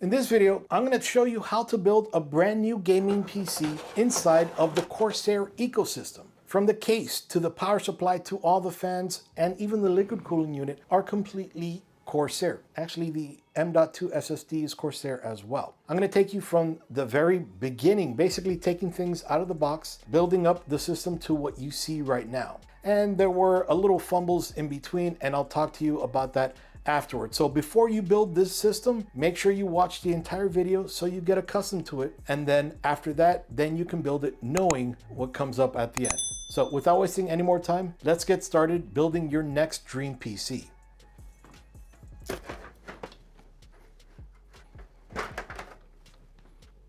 In this video, I'm going to show you how to build a brand new gaming PC inside of the Corsair ecosystem. From the case to the power supply to all the fans and even the liquid cooling unit are completely Corsair. Actually, the M.2 SSD is Corsair as well. I'm going to take you from the very beginning, basically taking things out of the box, building up the system to what you see right now. And there were a little fumbles in between, and I'll talk to you about that afterwards. So before you build this system, make sure you watch the entire video so you get accustomed to it. And then after that, then you can build it knowing what comes up at the end. So without wasting any more time, let's get started building your next dream PC.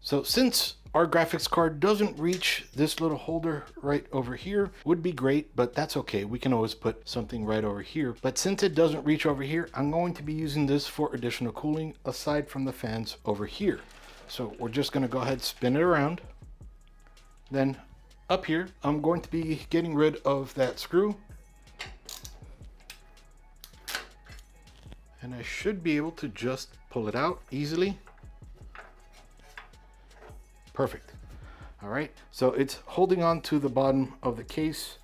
So since our graphics card doesn't reach this little holder right over here, would be great, but that's okay. We can always put something right over here. But since it doesn't reach over here, I'm going to be using this for additional cooling aside from the fans over here. So we're just gonna go ahead, spin it around. Then up here, I'm going to be getting rid of that screw. And I should be able to just pull it out easily. Perfect. All right, so it's holding on to the bottom of the case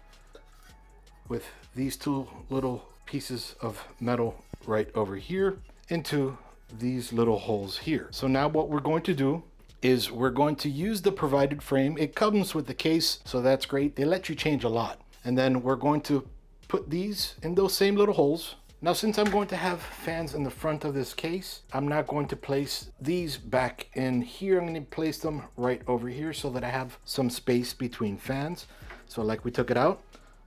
with these two little pieces of metal right over here into these little holes here. So now what we're going to do is we're going to use the provided frame. It comes with the case, so that's great. They let you change a lot. And then we're going to put these in those same little holes. Now, since I'm going to have fans in the front of this case, I'm not going to place these back in here. I'm going to place them right over here so that I have some space between fans. So like we took it out,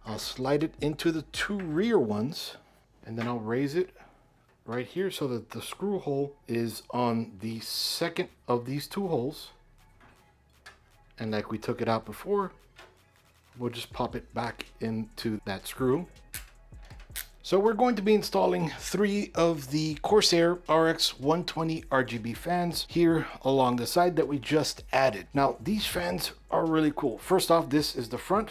I'll slide it into the two rear ones, and then I'll raise it right here so that the screw hole is on the second of these two holes. And like we took it out before, we'll just pop it back into that screw. So we're going to be installing 3 of the Corsair RX120 RGB fans here along the side that we just added. Now, these fans are really cool. First off, this is the front.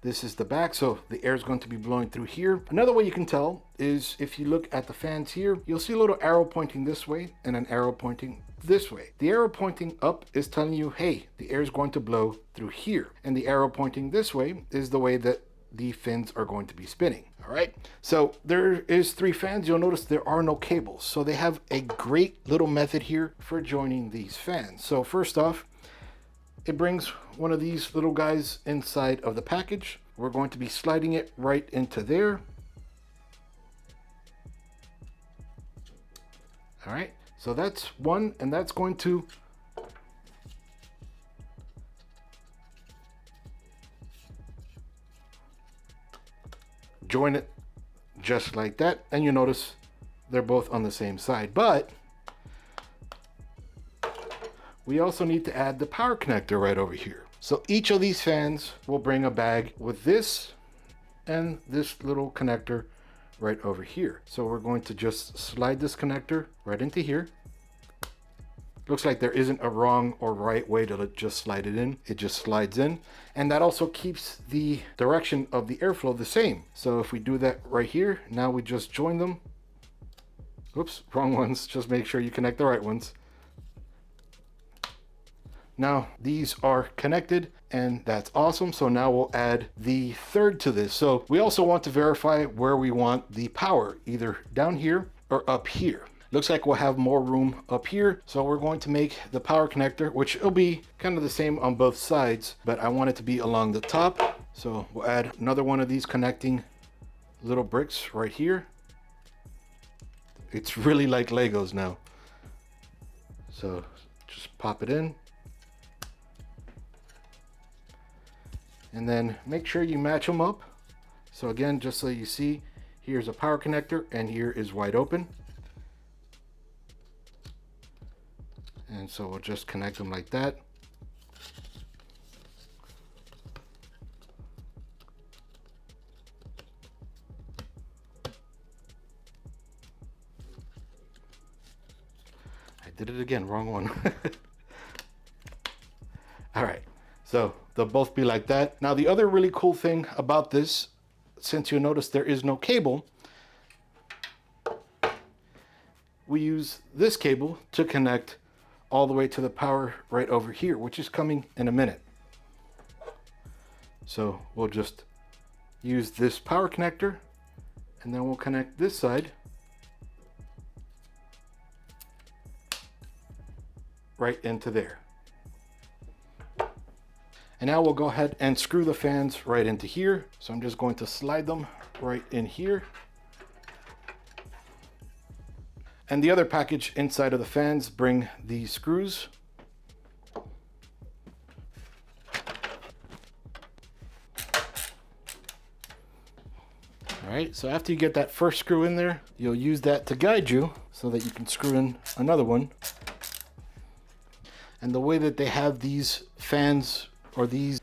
This is the back, so the air is going to be blowing through here. Another way you can tell is if you look at the fans here, you'll see a little arrow pointing this way and an arrow pointing this way. The arrow pointing up is telling you, hey, the air is going to blow through here. And the arrow pointing this way is the way that the fins are going to be spinning. All right, so there is 3 fans. You'll notice there are no cables, so they have a great little method here for joining these fans. So first off, it brings one of these little guys inside of the package. We're going to be sliding it right into there. All right, so that's one, and that's going to join it just like that, and you notice they're both on the same side. But we also need to add the power connector right over here. So each of these fans will bring a bag with this and this little connector right over here. So we're going to just slide this connector right into here. Looks like there isn't a wrong or right way to just slide it in. It just slides in. And that also keeps the direction of the airflow the same. So if we do that right here, now we just join them. Oops, wrong ones. Just make sure you connect the right ones. Now these are connected, and that's awesome. So now we'll add the third to this. So we also want to verify where we want the power, either down here or up here. Looks like we'll have more room up here. So we're going to make the power connector, which will be kind of the same on both sides, but I want it to be along the top. So we'll add another one of these connecting little bricks right here. It's really like Legos now. So just pop it in. And then make sure you match them up. So again, just so you see, here's a power connector and here is wide open. And so we'll just connect them like that. I did it again, wrong one. All right, so they'll both be like that. Now the other really cool thing about this, since you notice there is no cable, we use this cable to connect all the way to the power right over here, which is coming in a minute. So we'll just use this power connector, and then we'll connect this side right into there. And now we'll go ahead and screw the fans right into here. So I'm just going to slide them right in here. And the other package inside of the fans bring these screws. All right, so after you get that first screw in there, you'll use that to guide you so that you can screw in another one. And the way that they have these fans, or these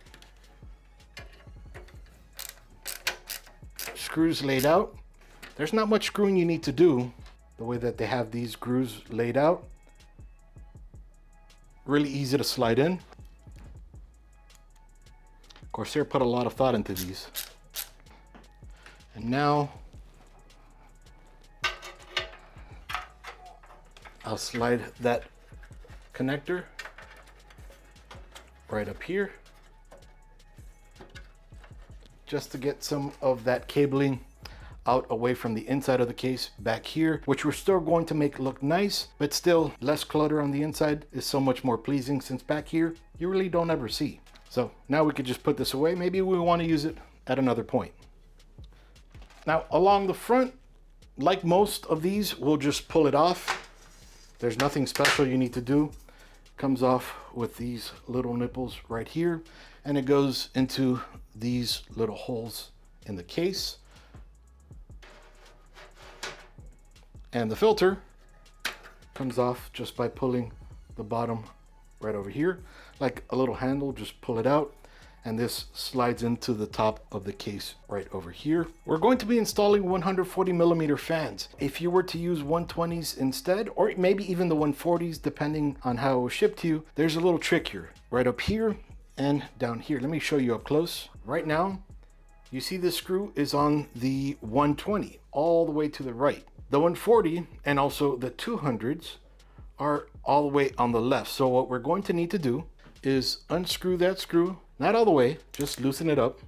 screws laid out, there's not much screwing you need to do. The way that they have these screws laid out, really easy to slide in. Corsair put a lot of thought into these. And now I'll slide that connector right up here, just to get some of that cabling out away from the inside of the case back here, which we're still going to make look nice, but still less clutter on the inside is so much more pleasing, since back here you really don't ever see. So now we could just put this away. Maybe we want to use it at another point. Now along the front, like most of these, we'll just pull it off. There's nothing special you need to do. Comes off with these little nipples right here, and it goes into these little holes in the case. And the filter comes off just by pulling the bottom right over here, like a little handle. Just pull it out, and this slides into the top of the case right over here. We're going to be installing 140mm fans. If you were to use 120s instead, or maybe even the 140s, depending on how it was shipped to you, there's a little trick here, right up here and down here. Let me show you up close. Right now, you see this screw is on the 120, all the way to the right. The 140 and also the 200s are all the way on the left. So what we're going to need to do is unscrew that screw, not all the way, just loosen it up.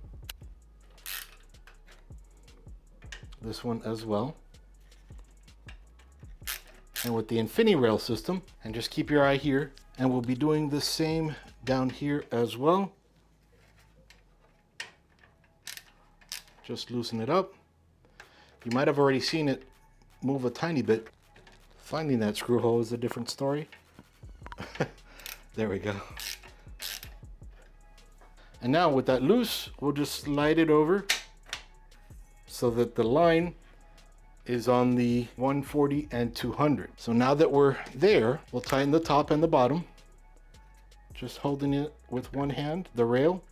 This one as well. And with the InfiniRail system, and just keep your eye here, and we'll be doing the same down here as well. Just loosen it up. You might have already seen it move a tiny bit. Finding that screw hole is a different story. There we go. And now with that loose, we'll just slide it over so that the line is on the 140 and 200. So now that we're there, we'll tighten the top and the bottom, just holding it with one hand, the rail.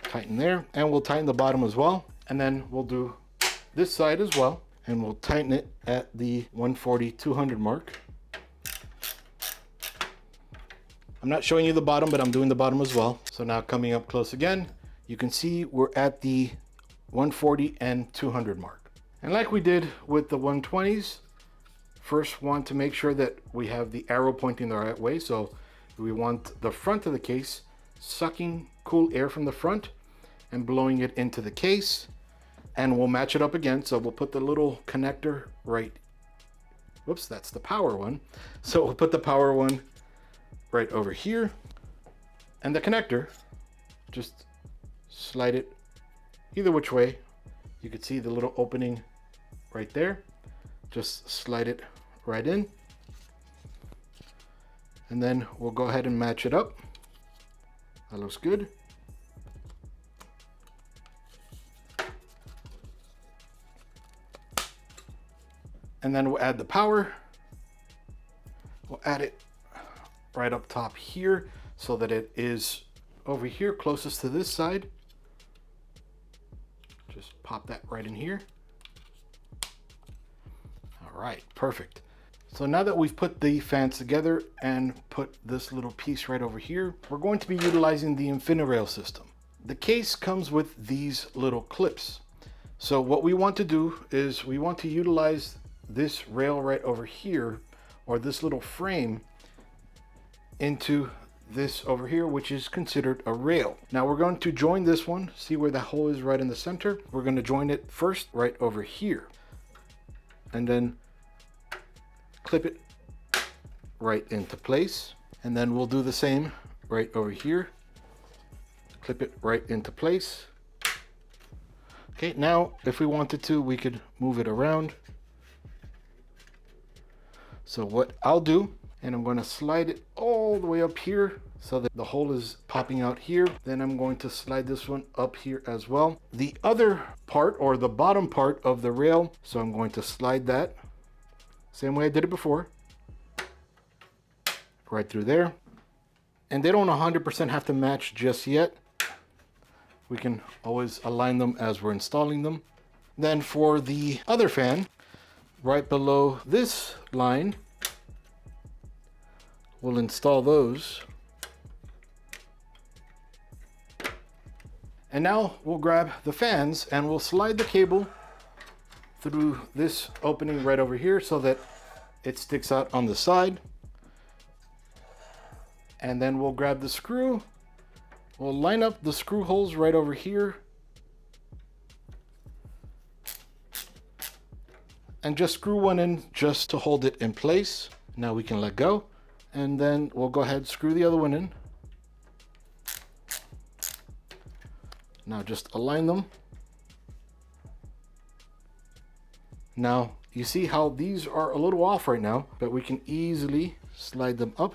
Tighten there, and we'll tighten the bottom as well. And then we'll do this side as well, and we'll tighten it at the 140-200 mark. I'm not showing you the bottom, but I'm doing the bottom as well. So now coming up close again, you can see we're at the 140 and 200 mark. And like we did with the 120s, first want to make sure that we have the arrow pointing the right way. So we want the front of the case sucking cool air from the front and blowing it into the case. And we'll match it up again. So we'll put the little connector right, whoops, that's the power one. So we'll put the power one right over here, and the connector, just slide it either which way. You can see the little opening right there. Just slide it right in, and then we'll go ahead and match it up. That looks good. And then we'll add the power. We'll add it right up top here so that it is over here closest to this side. Just pop that right in here. All right, perfect. So now that we've put the fans together and put this little piece right over here, we're going to be utilizing the InfiniRail system. The case comes with these little clips. So what we want to do is we want to utilize this rail right over here, or this little frame, into this over here, which is considered a rail. Now we're going to join this one. See where the hole is right in the center? We're going to join it first right over here, and then clip it right into place. And then we'll do the same right over here. Clip it right into place. Okay, now if we wanted to, we could move it around. So what I'll do, and I'm going to slide it all the way up here so that the hole is popping out here. Then I'm going to slide this one up here as well. The other part, or the bottom part of the rail, so I'm going to slide that same way I did it before, right through there. And they don't 100% have to match just yet. We can always align them as we're installing them. Then for the other fan, right below this line, we'll install those. And now we'll grab the fans and we'll slide the cable through this opening right over here so that it sticks out on the side. And then we'll grab the screw. We'll line up the screw holes right over here. And just screw one in just to hold it in place. Now we can let go. And then we'll go ahead and screw the other one in. Now just align them. Now you see how these are a little off right now, but we can easily slide them up.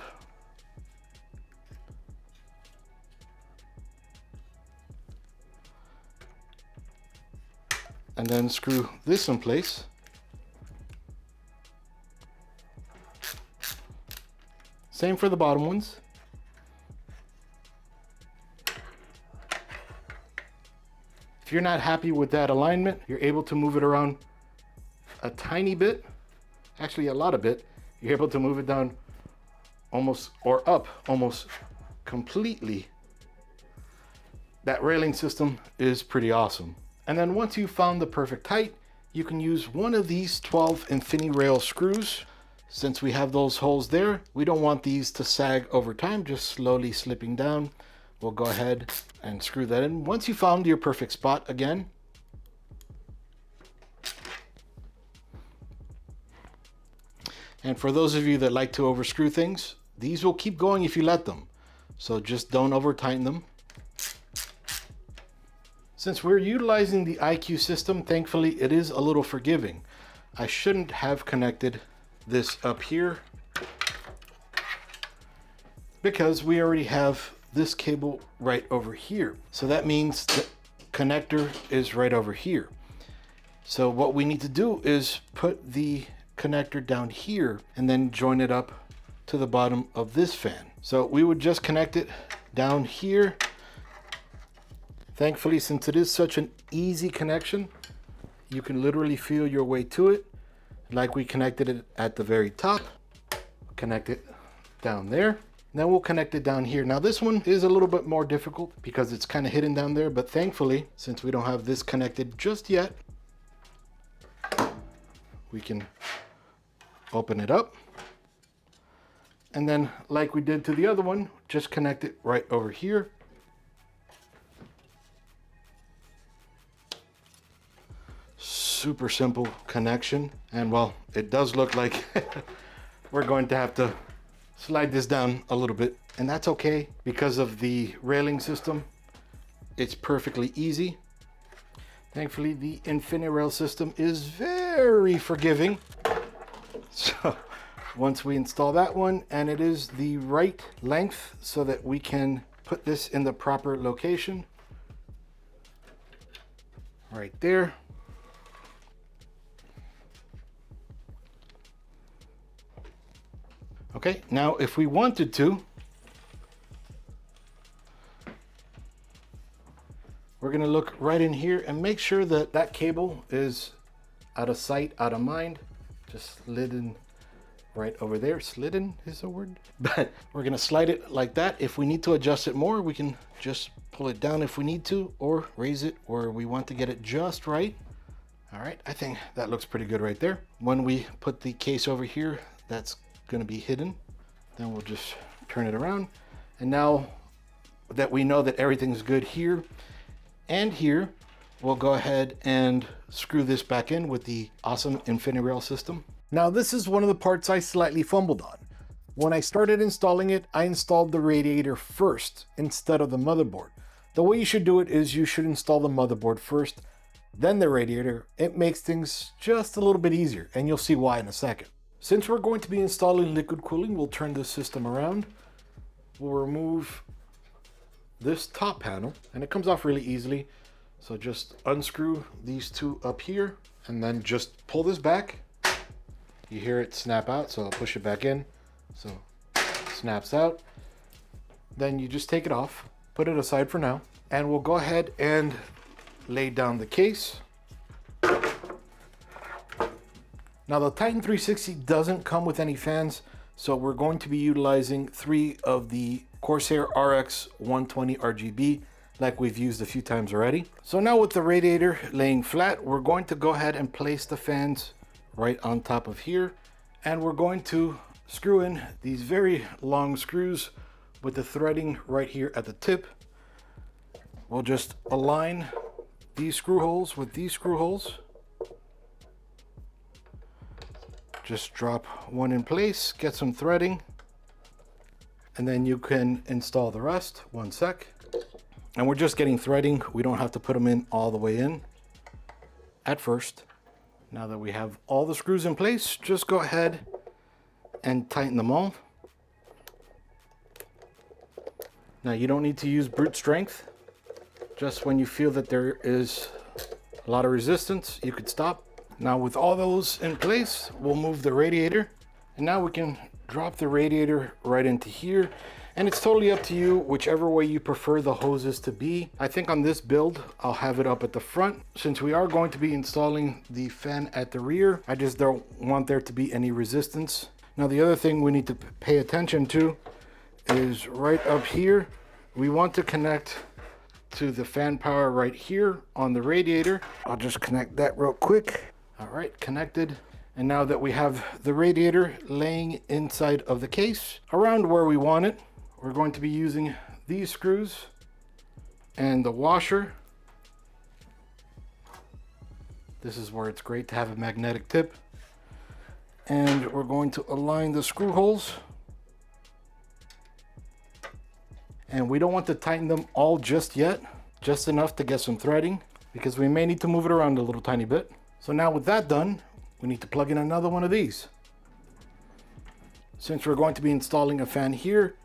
And then screw this in place. Same for the bottom ones. If you're not happy with that alignment, you're able to move it around a tiny bit, actually a lot of bit. You're able to move it down almost, or up almost completely. That railing system is pretty awesome. And then once you've found the perfect height, you can use one of these 12 InfiniRail screws. Since we have those holes there, we don't want these to sag over time, just slowly slipping down. We'll go ahead and screw that in. Once you found your perfect spot again, and for those of you that like to overscrew things, these will keep going if you let them. So just don't over tighten them. Since we're utilizing the iCUE system, thankfully it is a little forgiving. I shouldn't have connected this up here because we already have this cable right over here. So that means the connector is right over here. So what we need to do is put the connector down here and then join it up to the bottom of this fan. So we would just connect it down here. Thankfully, since it is such an easy connection, you can literally feel your way to it. Like we connected it at the very top, connect it down there. Then we'll connect it down here. Now this one is a little bit more difficult because it's kind of hidden down there, but thankfully, since we don't have this connected just yet, we can open it up. And then like we did to the other one, just connect it right over here. Super simple connection. And well, it does look like we're going to have to slide this down a little bit, and that's okay because of the railing system. It's perfectly easy. Thankfully, the InfiniRail system is very forgiving. So once we install that one, and it is the right length so that we can put this in the proper location right there. Okay, now if we wanted to, we're going to look right in here and make sure that that cable is out of sight, out of mind. Just slid in right over there. Slid in is a word, but we're going to slide it like that. If we need to adjust it more, we can just pull it down if we need to, or raise it where we want to get it just right. All right, I think that looks pretty good right there. When we put the case over here, that's going to be hidden. Then we'll just turn it around. And now that we know that everything's good here and here, we'll go ahead and screw this back in with the awesome InfiniRail system. Now, this is one of the parts I slightly fumbled on. When I started installing it, I installed the radiator first instead of the motherboard. The way you should do it is you should install the motherboard first, then the radiator. It makes things just a little bit easier, and you'll see why in a second. Since we're going to be installing liquid cooling, we'll turn this system around. We'll remove this top panel, and it comes off really easily. So just unscrew these two up here, and then just pull this back. You hear it snap out, so I'll push it back in. So it snaps out. Then you just take it off, put it aside for now, and we'll go ahead and lay down the case. Now, the Titan 360 doesn't come with any fans, so we're going to be utilizing 3 of the Corsair RX120 RGB, like we've used a few times already. So now with the radiator laying flat, we're going to go ahead and place the fans right on top of here, and we're going to screw in these very long screws with the threading right here at the tip. We'll just align these screw holes with these screw holes. Just drop one in place, get some threading, and then you can install the rest. One sec. And we're just getting threading. We don't have to put them in all the way in at first. Now that we have all the screws in place, just go ahead and tighten them all. Now, you don't need to use brute strength. Just when you feel that there is a lot of resistance, you could stop. Now, with all those in place, we'll move the radiator, and now we can drop the radiator right into here. And it's totally up to you, whichever way you prefer the hoses to be. I think on this build, I'll have it up at the front. Since we are going to be installing the fan at the rear, I just don't want there to be any resistance. Now, the other thing we need to pay attention to is right up here. We want to connect to the fan power right here on the radiator. I'll just connect that real quick. All right, connected. And now that we have the radiator laying inside of the case, around where we want it, we're going to be using these screws and the washer. This is where it's great to have a magnetic tip. And we're going to align the screw holes. And we don't want to tighten them all just yet, just enough to get some threading, because we may need to move it around a little tiny bit. So now with that done, we need to plug in another one of these. Since we're going to be installing a fan here,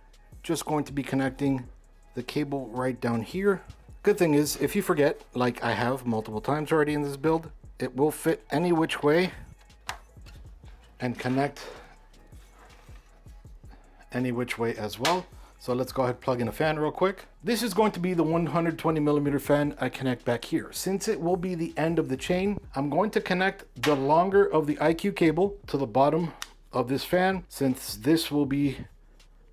just going to be connecting the cable right down here. Good thing is, if you forget, like I have multiple times already in this build, it will fit any which way and connect any which way as well. So let's go ahead and plug in a fan real quick. This is going to be the 120mm fan I connect back here. Since it will be the end of the chain, I'm going to connect the longer of the iCUE cable to the bottom of this fan, since this will be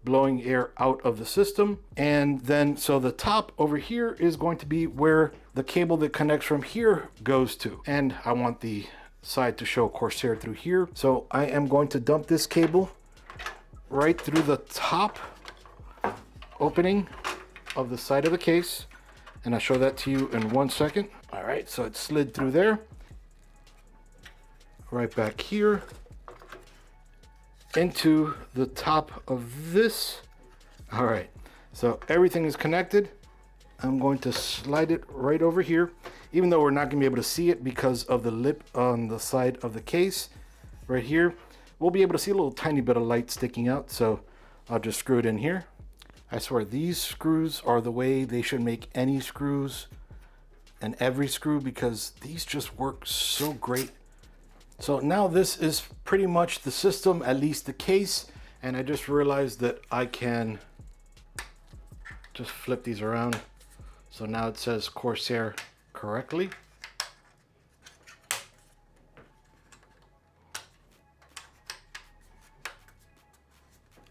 blowing air out of the system. And then, so the top over here is going to be where the cable that connects from here goes to. And I want the side to show Corsair through here. So I am going to dump this cable right through the top opening of the side of the case, and I'll show that to you in 1 second. All right, so it slid through there, right back here into the top of this. All right, so everything is connected. I'm going to slide it right over here, even though we're not gonna be able to see it because of the lip on the side of the case right here. We'll be able to see a little tiny bit of light sticking out, so I'll just screw it in here. I swear these screws are the way they should make any screws and every screw, because these just work so great. So now this is pretty much the system, at least the case, and I just realized that I can just flip these around. So now it says Corsair correctly.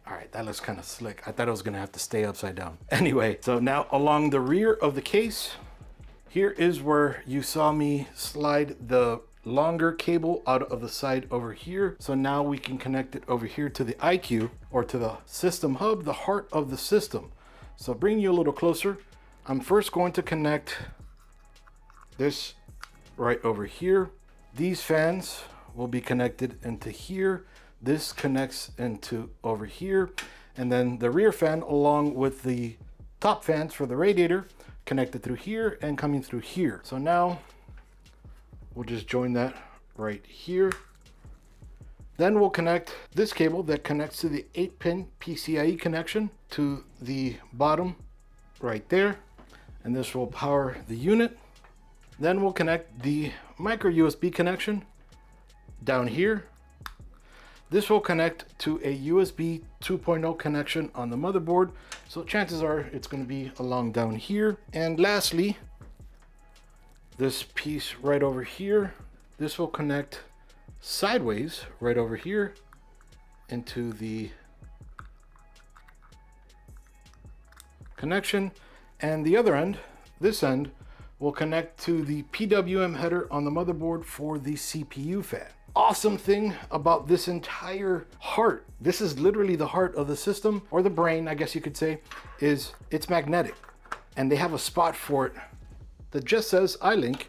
All right, that looks kind of slick. I thought it was gonna have to stay upside down. Anyway, so now along the rear of the case, here is where you saw me slide the longer cable out of the side over here. So now we can connect it over here to the iCUE, or to the system hub, the heart of the system. So bring you a little closer. I'm first going to connect this right over here. These fans will be connected into here. This connects into over here. And then the rear fan, along with the top fans for the radiator, connected through here and coming through here. So now we'll just join that right here. Then we'll connect this cable that connects to the 8-pin PCIe connection to the bottom right there. And this will power the unit. Then we'll connect the micro USB connection down here. This will connect to a USB 2.0 connection on the motherboard. So chances are it's going to be along down here. And lastly, this piece right over here, this will connect sideways right over here into the connection. And the other end, this end, will connect to the PWM header on the motherboard for the CPU fan. Awesome thing about this entire heart, this is literally the heart of the system, or the brain, I guess you could say, is it's magnetic. And they have a spot for it that just says iLink.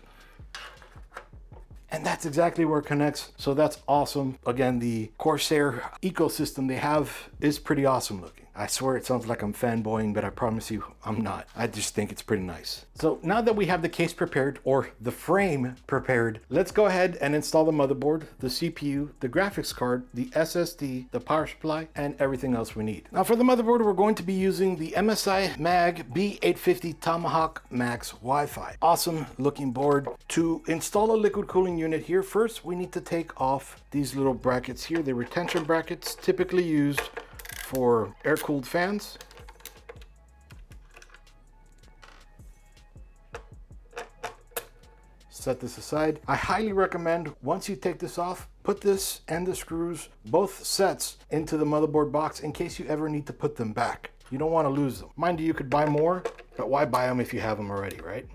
And that's exactly where it connects. So that's awesome. Again, the Corsair ecosystem they have is pretty awesome looking. I swear it sounds like I'm fanboying, but I promise you I'm not. I just think it's pretty nice. So now that we have the case prepared, or the frame prepared, let's go ahead and install the motherboard, the CPU, the graphics card, the SSD, the power supply, and everything else we need. Now for the motherboard, we're going to be using the MSI Mag B850 Tomahawk Max Wi-Fi. Awesome looking board. To install a liquid cooling unit here, first we need to take off these little brackets here, the retention brackets typically used for air-cooled fans. Set this aside. I highly recommend, once you take this off, put this and the screws, both sets, into the motherboard box in case you ever need to put them back. You don't want to lose them. Mind you, you could buy more, but why buy them if you have them already, right?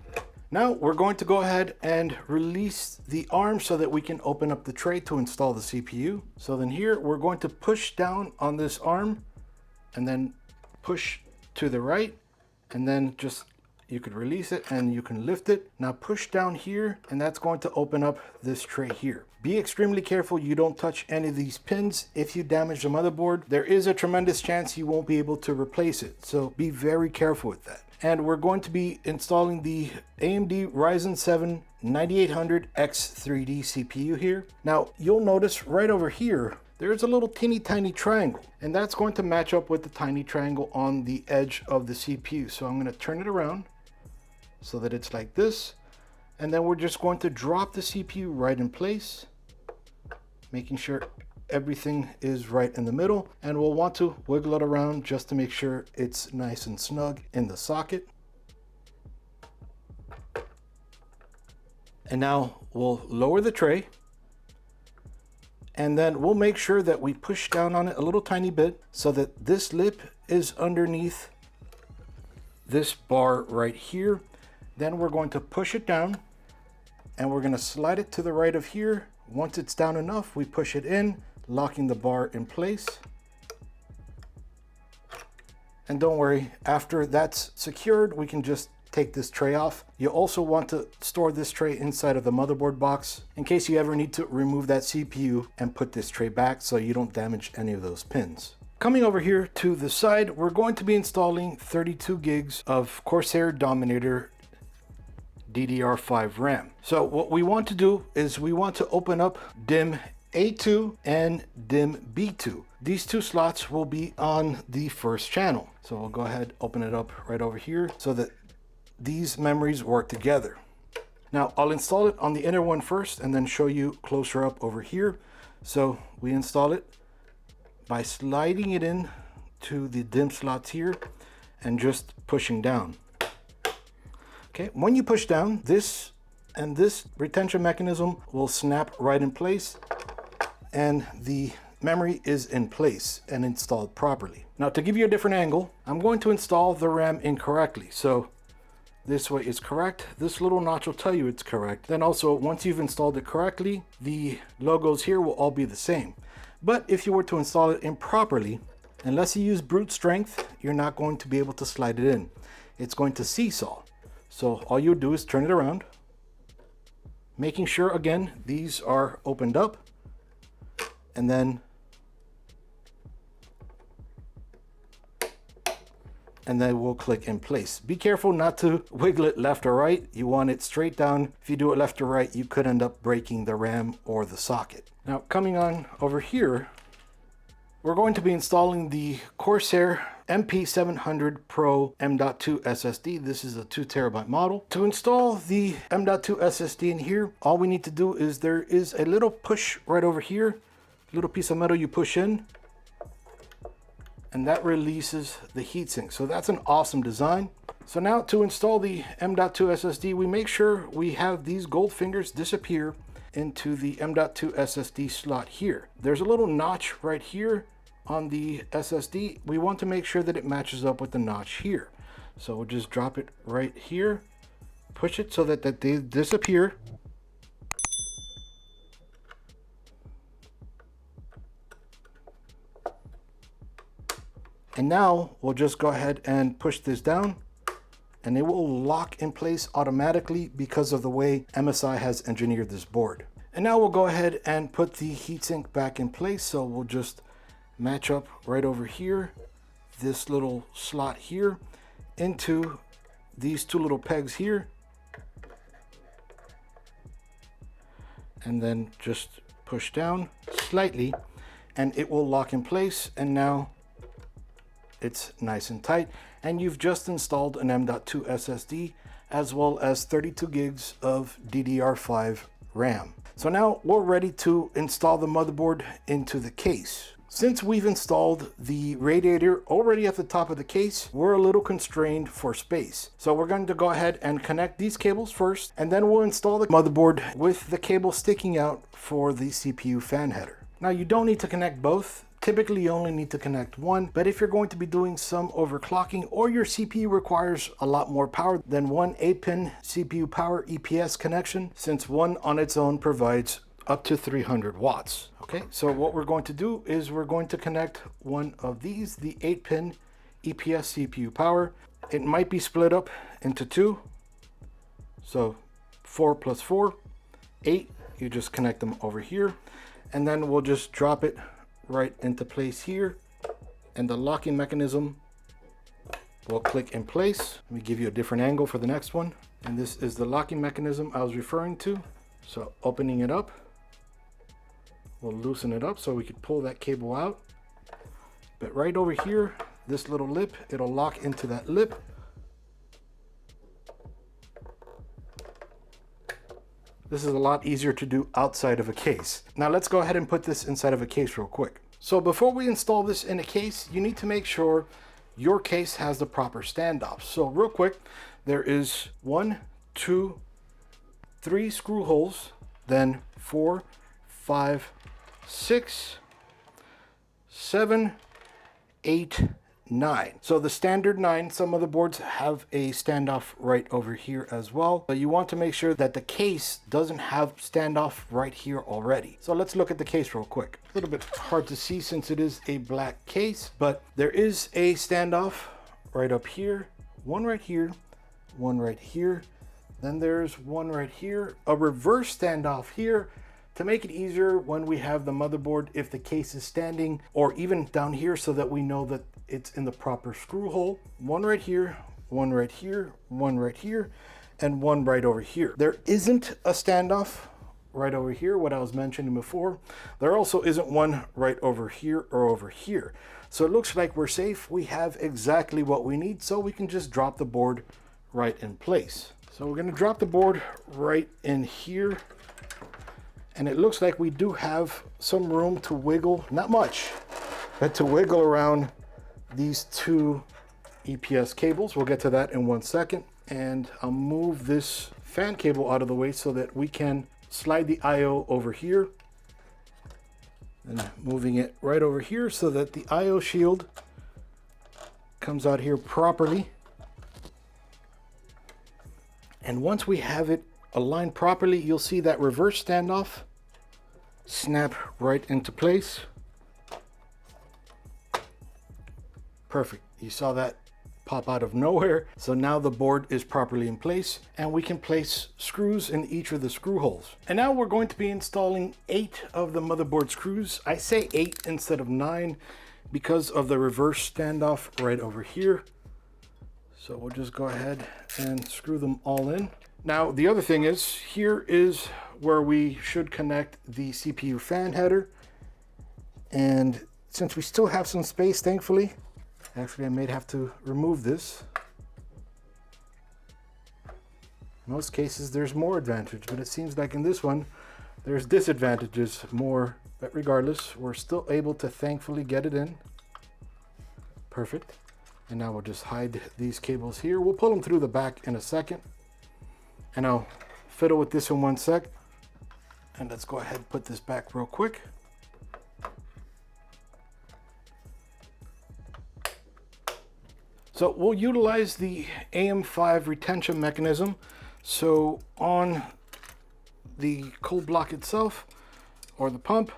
Now we're going to go ahead and release the arm so that we can open up the tray to install the CPU. So then here we're going to push down on this arm and then push to the right, and then just, you could release it and you can lift it. Now push down here, and that's going to open up this tray here. Be extremely careful you don't touch any of these pins. If you damage the motherboard, there is a tremendous chance you won't be able to replace it. So be very careful with that. And we're going to be installing the AMD Ryzen 7 9800X3D CPU here. Now you'll notice right over here, there's a little teeny tiny triangle, and that's going to match up with the tiny triangle on the edge of the CPU. So I'm going to turn it around so that it's like this. And then we're just going to drop the CPU right in place, making sure everything is right in the middle. And we'll want to wiggle it around just to make sure it's nice and snug in the socket. And now we'll lower the tray, and then we'll make sure that we push down on it a little tiny bit so that this lip is underneath this bar right here. Then we're going to push it down, and we're going to slide it to the right of here. Once it's down enough, we push it in, locking the bar in place. And don't worry, after that's secured, we can just take this tray off. You also want to store this tray inside of the motherboard box in case you ever need to remove that CPU and put this tray back so you don't damage any of those pins. Coming over here to the side, we're going to be installing 32 gigs of Corsair Dominator DDR5 RAM. So what we want to do is we want to open up DIMM A2 and DIMM B2. These two slots will be on the first channel. So we'll go ahead, open it up right over here so that these memories work together. Now I'll install it on the inner one first and then show you closer up over here. So we install it by sliding it in to the DIMM slots here and just pushing down. Okay, when you push down, this and this retention mechanism will snap right in place, and the memory is in place and installed properly. Now to give you a different angle, I'm going to install the RAM incorrectly. So this way is correct. This little notch will tell you it's correct. Then also, once you've installed it correctly, the logos here will all be the same. But if you were to install it improperly, unless you use brute strength, you're not going to be able to slide it in. It's going to seesaw. So all you do is turn it around, making sure, again, these are opened up, and then we'll click in place. Be careful not to wiggle it left or right. You want it straight down. If you do it left or right, you could end up breaking the RAM or the socket. Now, coming on over here, we're going to be installing the Corsair MP700 Pro M.2 SSD. This is a 2 terabyte model. To install the M.2 SSD in here, all we need to do is there is a little push right over here, little piece of metal you push in, and that releases the heatsink. So that's an awesome design. So now to install the M.2 SSD, we make sure we have these gold fingers disappear into the M.2 SSD slot here. There's a little notch right here on the SSD. We want to make sure that it matches up with the notch here. So we'll just drop it right here, push it so that they disappear. And now we'll just go ahead and push this down, and it will lock in place automatically because of the way MSI has engineered this board. And now we'll go ahead and put the heatsink back in place. So we'll just match up right over here, this little slot here, into these two little pegs here, and then just push down slightly and it will lock in place. And now it's nice and tight, and you've just installed an M.2 SSD as well as 32 gigs of DDR5 RAM. So now we're ready to install the motherboard into the case. Since we've installed the radiator already at the top of the case, we're a little constrained for space. So we're going to go ahead and connect these cables first, and then we'll install the motherboard with the cable sticking out for the CPU fan header. Now, you don't need to connect both. Typically, you only need to connect one, but if you're going to be doing some overclocking or your CPU requires a lot more power than one 8-pin CPU Power EPS connection, since one on its own provides up to 300 watts. Okay, so what we're going to do is we're going to connect one of these, the 8-pin EPS CPU Power. It might be split up into two, so 4 plus 4, 8. You just connect them over here, and then we'll just drop it right into place here, and the locking mechanism will click in place. Let me give you a different angle for the next one. And this is the locking mechanism I was referring to. So opening it up, we'll loosen it up so we could pull that cable out. But right over here, this little lip, it'll lock into that lip. This is a lot easier to do outside of a case. Now let's go ahead and put this inside of a case real quick. So before we install this in a case, you need to make sure your case has the proper standoffs. So real quick, there is 1, 2, 3 screw holes, then 4, 5, 6, 7, 8, 9. So the standard 9, some motherboards have a standoff right over here as well. But you want to make sure that the case doesn't have standoff right here already. So let's look at the case real quick. A little bit hard to see since it is a black case, but there is a standoff right up here, one right here, one right here. Then there's one right here, a reverse standoff here, to make it easier when we have the motherboard if the case is standing, or even down here so that we know that it's in the proper screw hole. One right here, one right here, one right here, and one right over here. There isn't a standoff right over here, what I was mentioning before. There also isn't one right over here or over here. So it looks like we're safe. We have exactly what we need, so we can just drop the board right in place. So we're gonna drop the board right in here. And it looks like we do have some room to wiggle, not much, but to wiggle around these two EPS cables. We'll get to that in 1 second. And I'll move this fan cable out of the way so that we can slide the IO over here. And moving it right over here so that the IO shield comes out here properly. And once we have it aligned properly, you'll see that reverse standoff snap right into place. Perfect. You saw that pop out of nowhere. So now the board is properly in place and we can place screws in each of the screw holes. And now we're going to be installing 8 of the motherboard screws. I say 8 instead of 9 because of the reverse standoff right over here. So we'll just go ahead and screw them all in. Now the other thing is, here is where we should connect the CPU fan header. And since we still have some space, thankfully, actually I may have to remove this. In most cases there's more advantage, but it seems like in this one there's disadvantages more. But regardless, we're still able to thankfully get it in. Perfect. And now we'll just hide these cables here. We'll pull them through the back in a second. And I'll fiddle with this in one sec. And let's go ahead and put this back real quick. So we'll utilize the AM5 retention mechanism. So on the cold block itself, or the pump,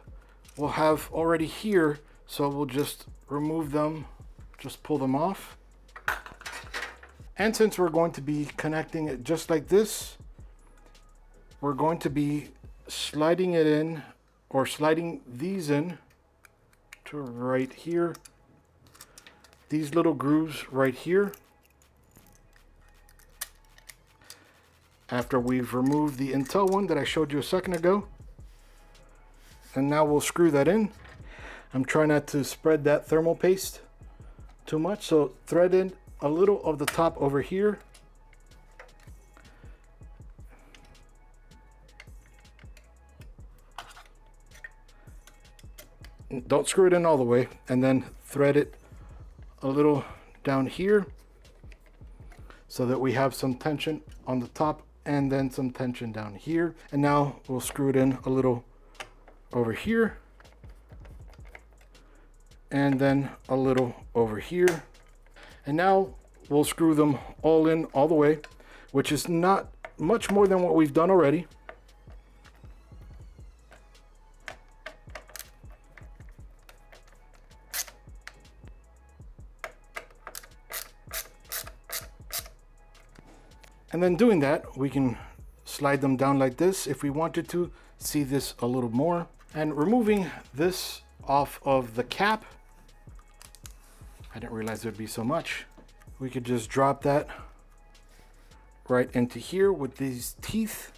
we'll have already here. So we'll just remove them, just pull them off. And since we're going to be connecting it just like this, we're going to be sliding it in, or sliding these in to right here. These little grooves right here. After we've removed the Intel one that I showed you a second ago. And now we'll screw that in. I'm trying not to spread that thermal paste too much, so thread in a little of the top over here. Don't screw it in all the way, and then thread it a little down here so that we have some tension on the top and then some tension down here. And now we'll screw it in a little over here and then a little over here. And now we'll screw them all in all the way, which is not much more than what we've done already. And then doing that, we can slide them down like this if we wanted to see this a little more. And removing this off of the cap, I didn't realize there'd be so much. We could just drop that right into here with these teeth.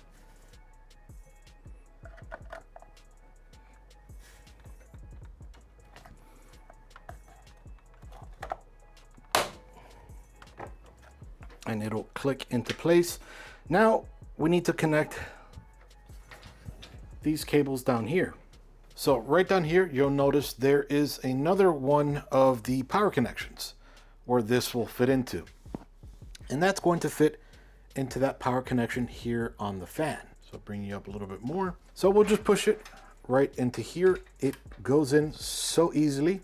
And it'll click into place. Now we need to connect these cables down here. So right down here, you'll notice there is another one of the power connections where this will fit into. And that's going to fit into that power connection here on the fan. So bring you up a little bit more. So we'll just push it right into here. It goes in so easily.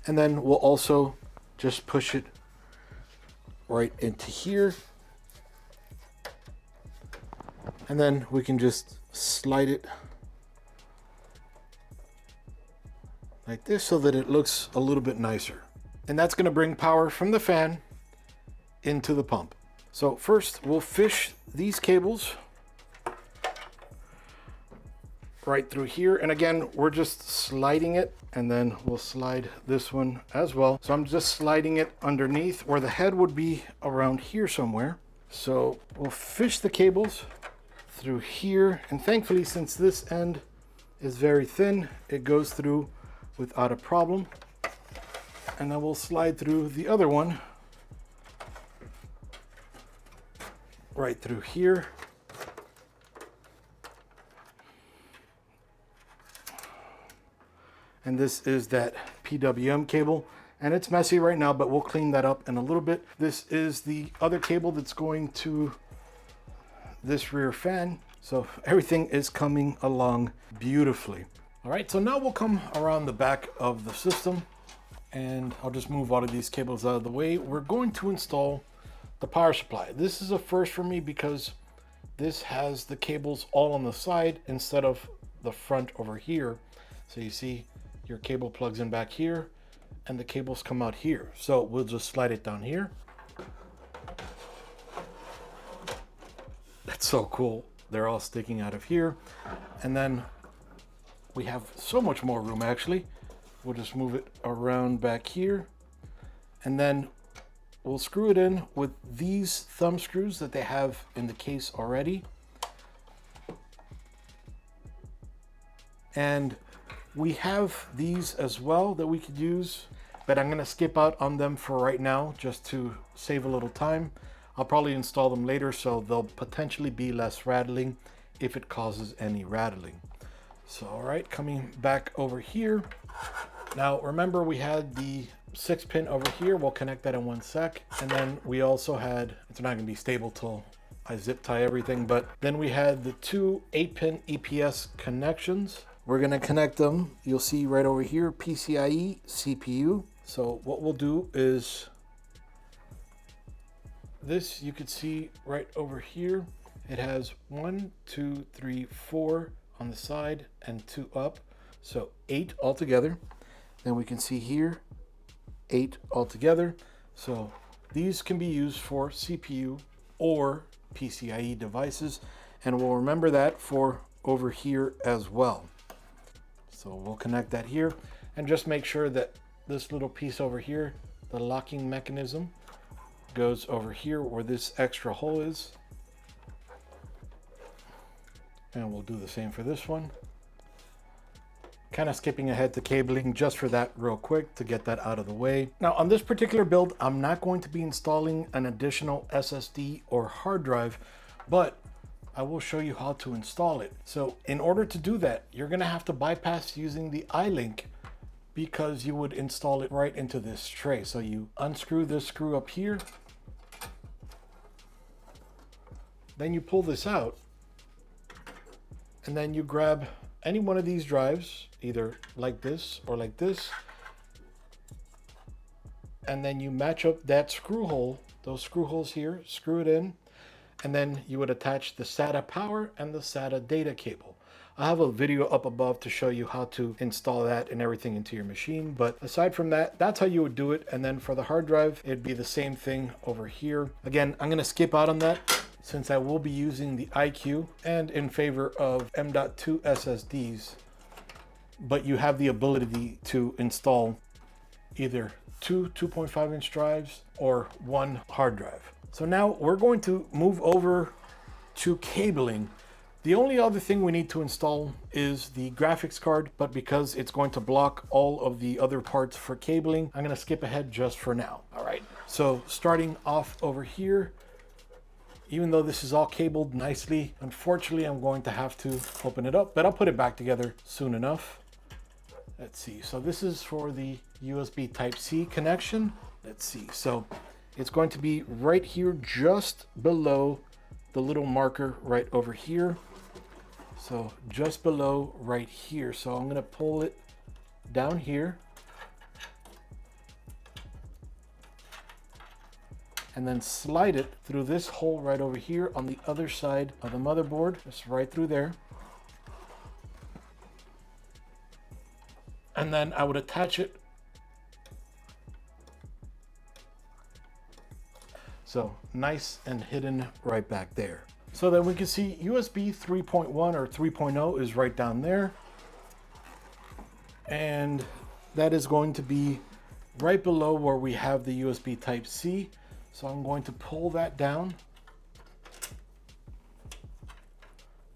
And then we'll also just push it right into here. And then we can just slide it like this so that it looks a little bit nicer. And that's going to bring power from the fan into the pump. So first we'll fish these cables right through here. And again, we're just sliding it, and then we'll slide this one as well. So I'm just sliding it underneath where the head would be around here somewhere. So we'll fish the cables through here. And thankfully, since this end is very thin, it goes through without a problem. And then we'll slide through the other one right through here. And this is that PWM cable, and it's messy right now, but we'll clean that up in a little bit. This is the other cable that's going to this rear fan. So everything is coming along beautifully. All right, so now we'll come around the back of the system, and I'll just move all of these cables out of the way. We're going to install the power supply. This is a first for me because this has the cables all on the side instead of the front over here. So you see your cable plugs in back here and the cables come out here. So we'll just slide it down here. That's so cool. They're all sticking out of here. And then we have so much more room actually. We'll just move it around back here. And then we'll screw it in with these thumb screws that they have in the case already. And we have these as well that we could use, but I'm gonna skip out on them for right now just to save a little time. I'll probably install them later, so they'll potentially be less rattling if it causes any rattling. So, all right, coming back over here. Now, remember we had the 6-pin over here. We'll connect that in one sec. And then we also had, it's not gonna be stable till I zip tie everything, but then we had the two 8-pin EPS connections. We're gonna connect them. You'll see right over here, PCIe CPU. So what we'll do is this, you could see right over here. It has 1, 2, 3, 4 on the side and 2 up. So 8 altogether. Then we can see here, 8 altogether. So these can be used for CPU or PCIe devices. And we'll remember that for over here as well. So we'll connect that here and just make sure that this little piece over here, the locking mechanism, goes over here where this extra hole is. And we'll do the same for this one. Kind of skipping ahead to cabling just for that real quick to get that out of the way. Now on this particular build, I'm not going to be installing an additional SSD or hard drive, but I will show you how to install it. So in order to do that, you're gonna have to bypass using the iLink because you would install it right into this tray. So you unscrew this screw up here, then you pull this out, and then you grab any one of these drives, either like this or like this, and then you match up that screw hole, those screw holes here, screw it in, and then you would attach the SATA power and the SATA data cable. I have a video up above to show you how to install that and everything into your machine. But aside from that, that's how you would do it. And then for the hard drive, it'd be the same thing over here. Again, I'm gonna skip out on that since I will be using the iCUE and in favor of M.2 SSDs. But you have the ability to install either two 2.5-inch drives or one hard drive. So now we're going to move over to cabling. The only other thing we need to install is the graphics card, but because it's going to block all of the other parts for cabling, I'm gonna skip ahead just for now. All right, so starting off over here, even though this is all cabled nicely, unfortunately, I'm going to have to open it up, but I'll put it back together soon enough. Let's see, so this is for the USB Type-C connection. Let's see, so it's going to be right here, just below the little marker right over here. So just below right here. So I'm gonna pull it down here. And then slide it through this hole right over here on the other side of the motherboard. Just right through there. And then I would attach it. So nice and hidden right back there. So then we can see USB 3.1 or 3.0 is right down there. And that is going to be right below where we have the USB Type-C. So I'm going to pull that down.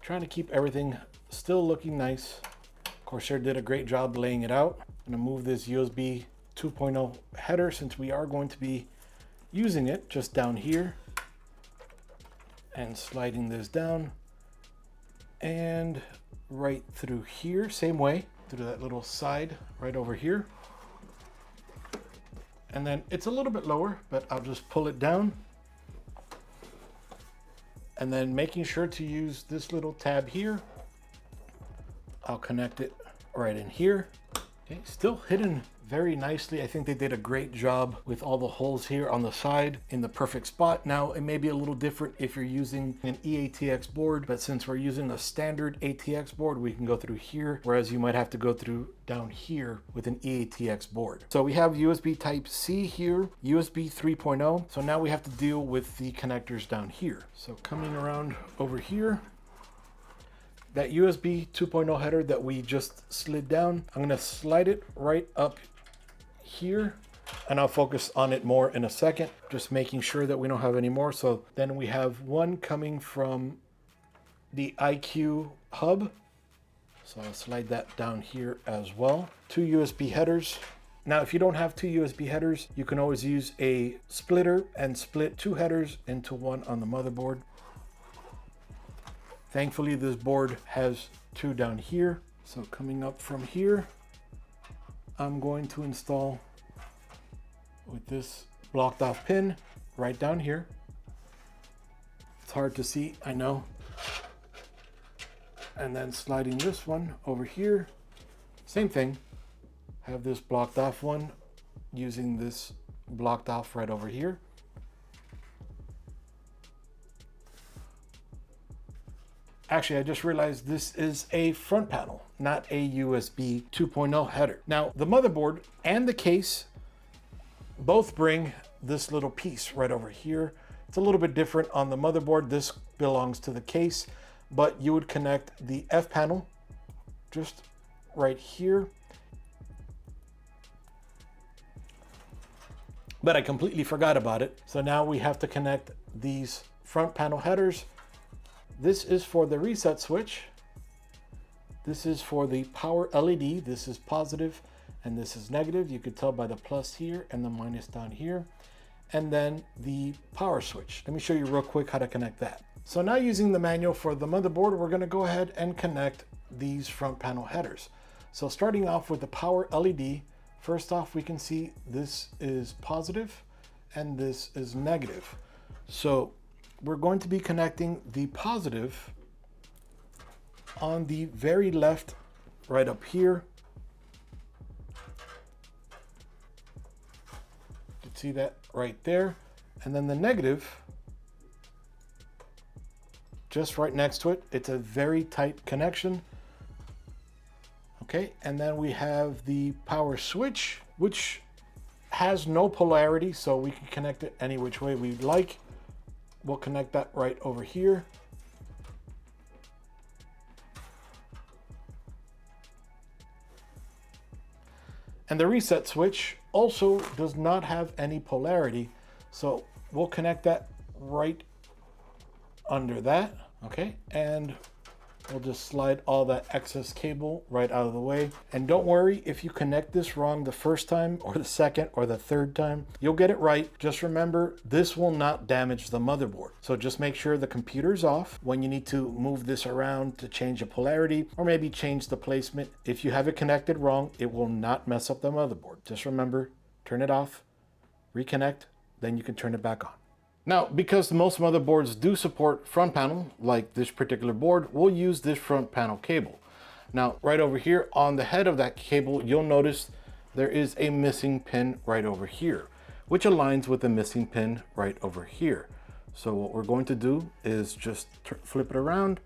Trying to keep everything still looking nice. Corsair did a great job laying it out. I'm gonna move this USB 2.0 header since we are going to be using it just down here and sliding this down and right through here, same way, through that little side right over here. And then it's a little bit lower, but I'll just pull it down. And then making sure to use this little tab here, I'll connect it right in here. Okay, still hidden very nicely. I think they did a great job with all the holes here on the side in the perfect spot. Now, it may be a little different if you're using an eATX board, but since we're using a standard ATX board, we can go through here, whereas you might have to go through down here with an eATX board. So we have USB Type-C here, USB 3.0. So now we have to deal with the connectors down here. So coming around over here, that USB 2.0 header that we just slid down, I'm gonna slide it right up here, and I'll focus on it more in a second, just making sure that we don't have any more. So then we have one coming from the iCUE hub. So I'll slide that down here as well. 2 USB headers. Now, if you don't have 2 USB headers, you can always use a splitter and split 2 headers into one on the motherboard. Thankfully, this board has 2 down here. So coming up from here, I'm going to install with this blocked off pin right down here. It's hard to see, I know. And then sliding this one over here, same thing. Have this blocked off one using this blocked off right over here. Actually, I just realized this is a front panel, not a USB 2.0 header. Now, the motherboard and the case both bring this little piece right over here. It's a little bit different on the motherboard. This belongs to the case, but you would connect the F panel just right here. But I completely forgot about it. So now we have to connect these front panel headers. This is for the reset switch. This is for the power LED. This is positive and this is negative. You could tell by the plus here and the minus down here. And then the power switch. Let me show you real quick how to connect that. So now using the manual for the motherboard, we're gonna go ahead and connect these front panel headers. So starting off with the power LED, first off, we can see this is positive and this is negative. So we're going to be connecting the positive on the very left, right up here. You can see that right there. And then the negative, just right next to it. It's a very tight connection. Okay, and then we have the power switch, which has no polarity, so we can connect it any which way we'd like. We'll connect that right over here. And the reset switch also does not have any polarity, so we'll connect that right under that, okay? And we'll just slide all that excess cable right out of the way. And don't worry if you connect this wrong the first time or the second or the third time, you'll get it right. Just remember, this will not damage the motherboard. So just make sure the computer's off when you need to move this around to change the polarity or maybe change the placement. If you have it connected wrong, it will not mess up the motherboard. Just remember, turn it off, reconnect, then you can turn it back on. Now, because most motherboards do support front panel, like this particular board, we'll use this front panel cable. Now, right over here on the head of that cable, you'll notice there is a missing pin right over here, which aligns with the missing pin right over here. So what we're going to do is just flip it around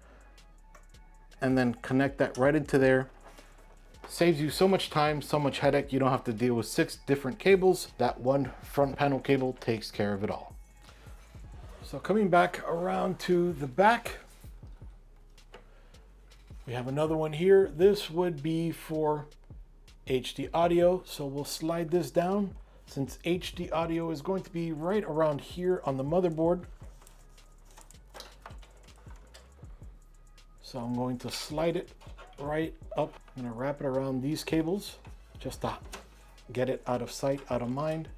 and then connect that right into there. Saves you so much time, so much headache. You don't have to deal with 6 different cables. That one front panel cable takes care of it all. So coming back around to the back, we have another one here. This would be for HD audio. So we'll slide this down since HD audio is going to be right around here on the motherboard. So I'm going to slide it right up. I'm going to wrap it around these cables just to get it out of sight, out of mind.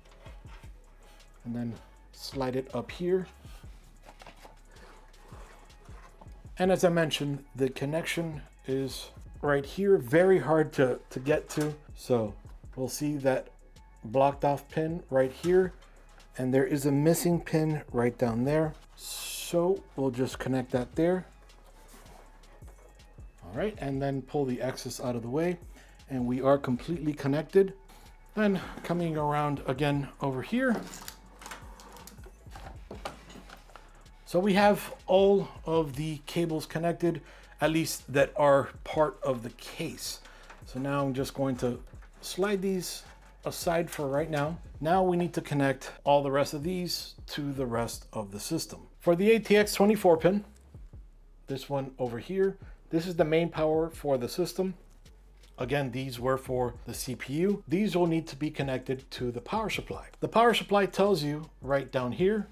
And then slide it up here. And as I mentioned, the connection is right here, very hard to get to. So we'll see that blocked off pin right here, and there is a missing pin right down there. So we'll just connect that there. All right, and then pull the excess out of the way, and we are completely connected. Then coming around again over here. So we have all of the cables connected, at least that are part of the case. So now I'm just going to slide these aside for right now. Now we need to connect all the rest of these to the rest of the system. For the ATX 24 pin, this one over here, this is the main power for the system. Again, these were for the CPU. These will need to be connected to the power supply. The power supply tells you right down here,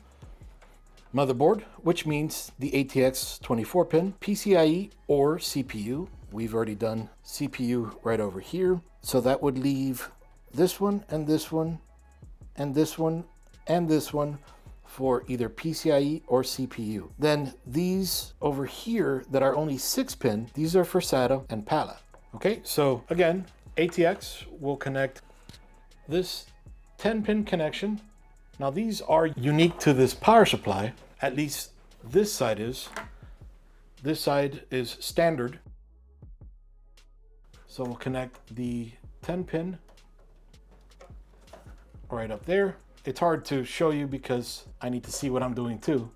motherboard, which means the ATX 24 pin, PCIe or CPU. We've already done CPU right over here. So that would leave this one and this one and this one and this one for either PCIe or CPU. Then these over here that are only 6-pin, these are for SATA and PALA. Okay, so again, ATX will connect this 10-pin connection. Now these are unique to this power supply, at least this side is. This side is standard. So we'll connect the 10-pin right up there. It's hard to show you because I need to see what I'm doing too.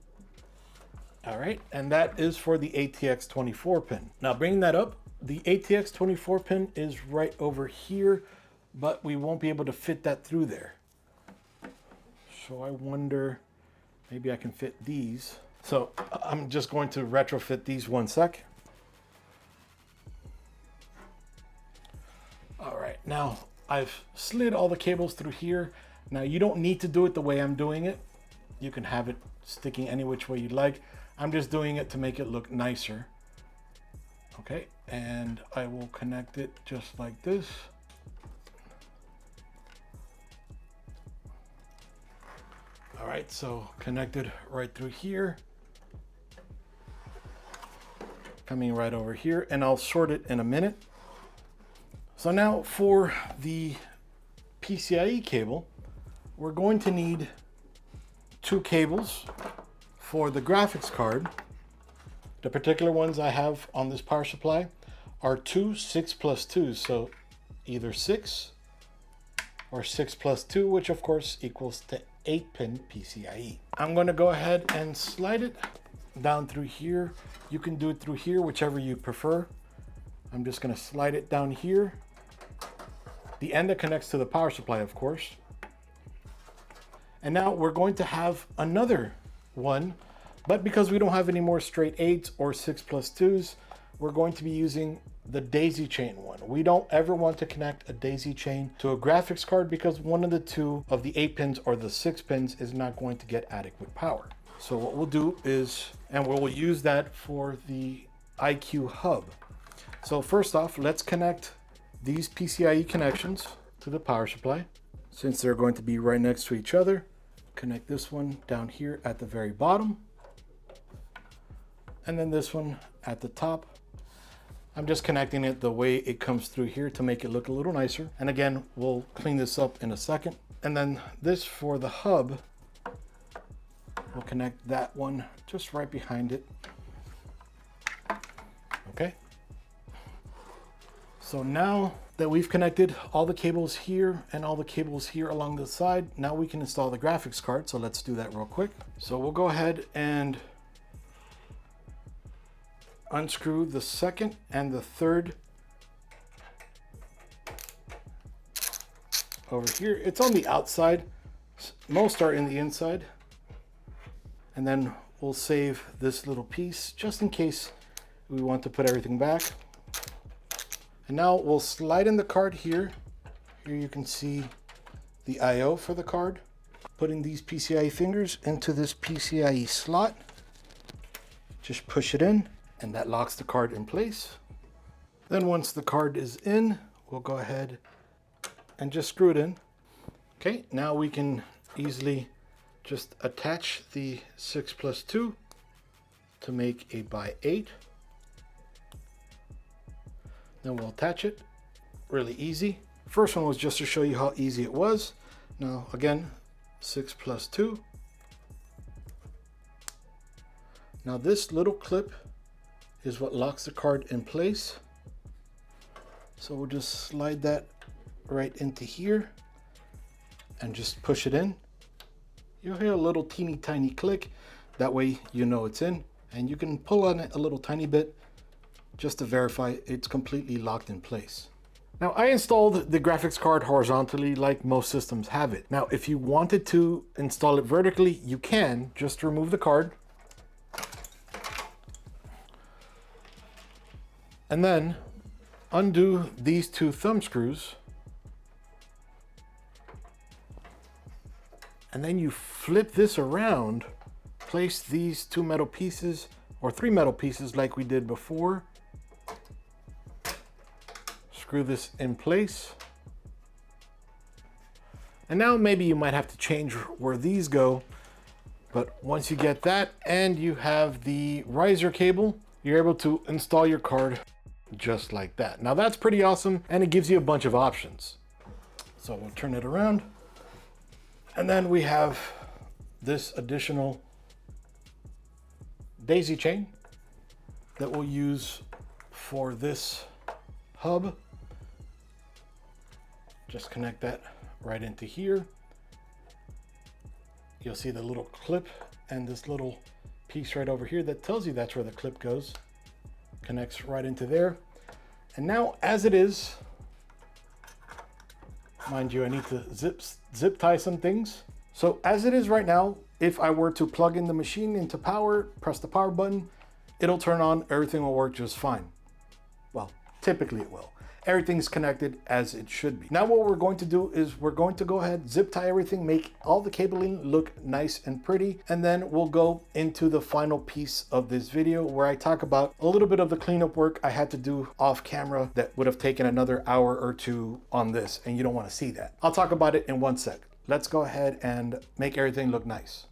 All right, and that is for the ATX 24 pin. Now bringing that up, the ATX 24 pin is right over here, but we won't be able to fit that through there. So I wonder, maybe I can fit these. So I'm just going to retrofit these one sec. All right, now I've slid all the cables through here. Now you don't need to do it the way I'm doing it. You can have it sticking any which way you'd like. I'm just doing it to make it look nicer. Okay, and I will connect it just like this. All right, so connected right through here. Coming right over here, and I'll sort it in a minute. So now for the PCIe cable, we're going to need 2 cables for the graphics card. The particular ones I have on this power supply are 2 6+2s, so either 6 or 6+2, which of course equals to 8-pin PCIe. I'm going to go ahead and slide it down through here. You can do it through here, whichever you prefer. I'm just going to slide it down here. The end that connects to the power supply, of course. And now we're going to have another one, but because we don't have any more straight 8s or 6+2s, we're going to be using the daisy chain one. We don't ever want to connect a daisy chain to a graphics card because one of the 2 of the 8 pins or the 6 pins is not going to get adequate power. So what we'll do is, and we'll use that for the iCUE hub. So first off, let's connect these PCIe connections to the power supply. Since they're going to be right next to each other, connect this one down here at the very bottom, and then this one at the top. I'm just connecting it the way it comes through here to make it look a little nicer. And again, we'll clean this up in a second. And then this for the hub, we'll connect that one just right behind it. Okay. So now that we've connected all the cables here and all the cables here along the side, now we can install the graphics card. So let's do that real quick. So we'll go ahead and unscrew the 2nd and the 3rd over here. It's on the outside. Most are in the inside. And then we'll save this little piece just in case we want to put everything back. And now we'll slide in the card here. Here you can see the I/O for the card. Putting these PCIe fingers into this PCIe slot. Just push it in and that locks the card in place. Then once the card is in, we'll go ahead and just screw it in. Okay, now we can easily just attach the 6+2 to make a by 8. Then we'll attach it, really easy. First one was just to show you how easy it was. Now again, 6+2. Now this little clip is what locks the card in place. So we'll just slide that right into here. and just push it in. You'll hear a little teeny tiny click. That way you know it's in, and you can pull on it a little tiny bit just to verify it's completely locked in place. Now, I installed the graphics card horizontally like most systems have it. Now, if you wanted to install it vertically, you can. Just remove the card. And then undo these two thumb screws. And then you flip this around, place these two metal pieces or three metal pieces like we did before. Screw this in place. And now maybe you might have to change where these go, but once you get that and you have the riser cable, you're able to install your card just like that. Now that's pretty awesome, and it gives you a bunch of options. So we'll turn it around, and then we have this additional daisy chain that we'll use for this hub. Just connect that right into here. You'll see the little clip and this little piece right over here that tells you that's where the clip goes. Connects right into there. And now, as it is, mind you, I need to zip tie some things. So as it is right now, if I were to plug in the machine into power, press the power button, it'll turn on, everything will work just fine. Well, typically it will. Everything's connected as it should be. Now what we're going to do is we're going to go ahead, zip tie everything, make all the cabling look nice and pretty, and then we'll go into the final piece of this video where I talk about a little bit of the cleanup work I had to do off camera that would have taken another hour or two on this, and you don't want to see that. I'll talk about it in 1 sec. Let's go ahead and make everything look nice.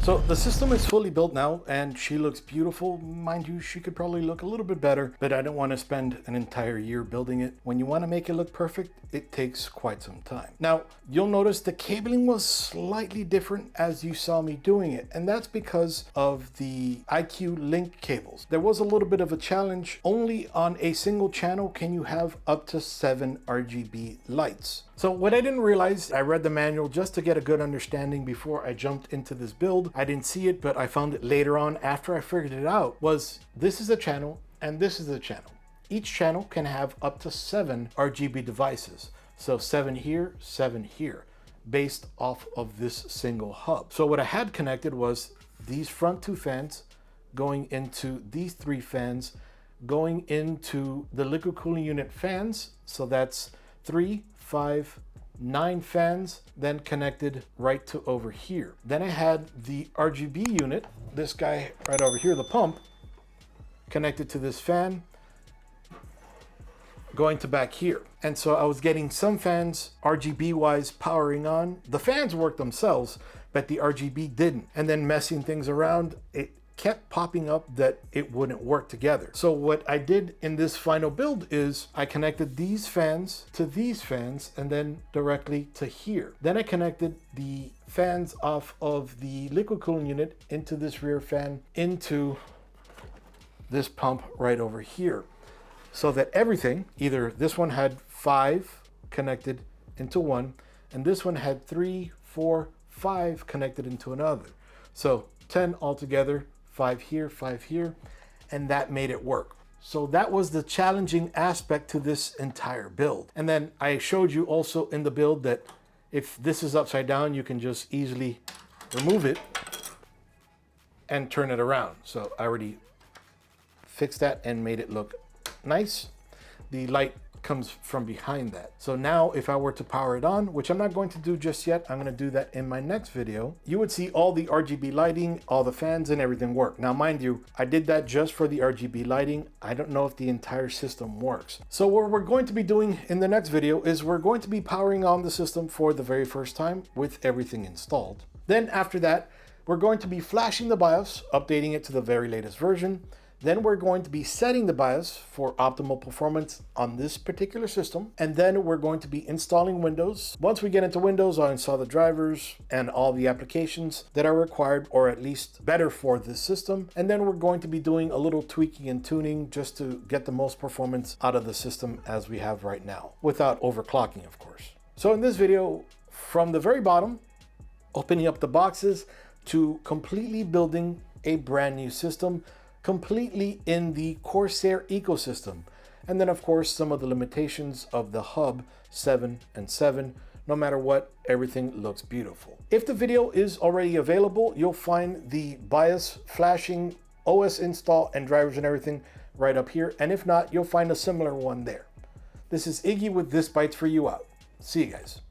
So the system is fully built now and she looks beautiful. Mind you, she could probably look a little bit better, but I don't want to spend an entire year building it. When you want to make it look perfect, it takes quite some time. Now, you'll notice the cabling was slightly different as you saw me doing it, and that's because of the iCUE link cables. There was a little bit of a challenge. Only on a single channel can you have up to 7 RGB lights. So what I didn't realize, I read the manual just to get a good understanding before I jumped into this build. I didn't see it, but I found it later on after I figured it out, was this is a channel and this is a channel. Each channel can have up to 7 RGB devices. So 7 here, 7 here, based off of this single hub. So what I had connected was these front 2 fans going into these 3 fans, going into the liquid cooling unit fans. So that's 3, 5, 9 fans, then connected right to over here. Then I had the RGB unit, this guy right over here, the pump, connected to this fan, going to back here. And so I was getting some fans RGB wise powering on. The fans worked themselves, but the RGB didn't. And then messing things around, it kept popping up that it wouldn't work together. So what I did in this final build is I connected these fans to these fans and then directly to here. Then I connected the fans off of the liquid cooling unit into this rear fan into this pump right over here. So that everything, either this one had 5 connected into one, and this one had 3, 4, 5 connected into another. So 10 altogether, 5 here, and that made it work. So that was the challenging aspect to this entire build. And then I showed you also in the build that if this is upside down, you can just easily remove it and turn it around. So I already fixed that and made it look nice. The light comes from behind that. So now if I were to power it on, which I'm not going to do just yet, I'm going to do that in my next video, you would see all the RGB lighting, all the fans and everything work. Now mind you, I did that just for the RGB lighting. I don't know if the entire system works. So what we're going to be doing in the next video is we're going to be powering on the system for the very first time with everything installed. Then after that, we're going to be flashing the BIOS, updating it to the very latest version. Then we're going to be setting the BIOS for optimal performance on this particular system. And then we're going to be installing Windows. Once we get into Windows, I'll install the drivers and all the applications that are required, or at least better for this system. And then we're going to be doing a little tweaking and tuning just to get the most performance out of the system as we have right now, without overclocking, of course. So in this video, from the very bottom, opening up the boxes to completely building a brand new system, completely in the Corsair ecosystem. And then of course, some of the limitations of the hub 7 and 7. No matter what, everything looks beautiful. If the video is already available, you'll find the BIOS flashing, OS install and drivers and everything right up here. And if not, you'll find a similar one there. This is Iggy with ThisBytesForYou out. See you guys.